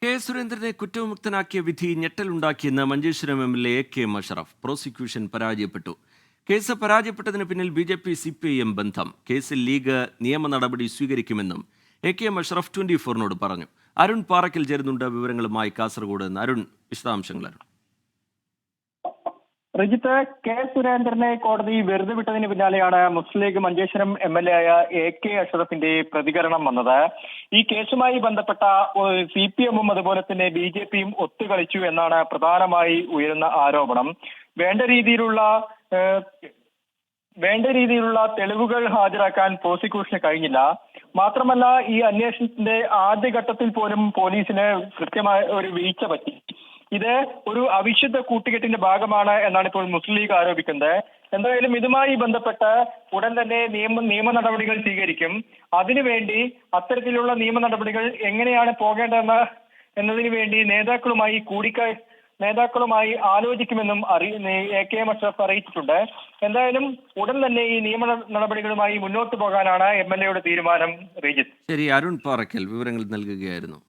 K സുരേന്ദ്രനെ കുറ്റവിമുക്തനാക്കിയ വിധി ഞെട്ടലുണ്ടാക്കിയെന്ന് Manjeshwaram MLA. A K. Masharaf. Prosecution പരാജയപ്പെട്ടു. കേസ് പരാജയപ്പെട്ടതിന് പിന്നിൽ ബി.ജെ.പി. CPIM ബന്ധം. കേസിൽ ലീഗ് നിയമ നടപടി സ്വീകരിക്കുമെന്നും എ.കെ. മഷറഫ് 24-നോട് പറഞ്ഞു. അരുൺ പാറയ്ക്കൽ ചേരുന്നുണ്ട് വിവരങ്ങളുമായി കാസർഗോഡ് നിന്ന്. അരുൺ, വിശദാംശങ്ങൾ. റിജിത്ത്, കെ സുരേന്ദ്രനെ കോടതി വെറുതെ വിട്ടതിന് പിന്നാലെയാണ് മുസ്ലിം ലീഗ് മഞ്ചേശ്വരം MLA ആയ എ.കെ. അഷ്റഫിന്റെ പ്രതികരണം വന്നത്. ഈ കേസുമായി ബന്ധപ്പെട്ട CPIM-ഉം അതുപോലെ തന്നെ BJP-യും ഒത്തുകളിച്ചു എന്നാണ് പ്രധാനമായി ഉയരുന്ന ആരോപണം. വേണ്ട രീതിയിലുള്ള തെളിവുകൾ ഹാജരാക്കാൻ പ്രോസിക്യൂഷന് കഴിഞ്ഞില്ല. മാത്രമല്ല, ഈ അന്വേഷണത്തിന്റെ ആദ്യഘട്ടത്തിൽ പോലും പോലീസിന് കൃത്യമായ ഒരു വീഴ്ച പറ്റി. ഇത് ഒരു അവിശുദ്ധ കൂട്ടുകെട്ടിന്റെ ഭാഗമാണ് എന്നാണ് ഇപ്പോൾ മുസ്ലിം ലീഗ് ആരോപിക്കുന്നത്. എന്തായാലും ഇതുമായി ബന്ധപ്പെട്ട് ഉടൻ തന്നെ നിയമ നടപടികൾ സ്വീകരിക്കും. അതിനുവേണ്ടി അത്തരത്തിലുള്ള നിയമ നടപടികൾ എങ്ങനെയാണ് എന്നതിനു വേണ്ടി നേതാക്കളുമായി ആലോചിക്കുമെന്നും എ.കെ. മഷറഫ് അറിയിച്ചിട്ടുണ്ട്. എന്തായാലും ഉടൻ തന്നെ ഈ നിയമ നടപടികളുമായി മുന്നോട്ട് പോകാനാണ് MLA-യുടെ തീരുമാനം. ശരി, അരുൺ പാറയ്ക്കൽ വിവരങ്ങൾ നൽകുകയായിരുന്നു.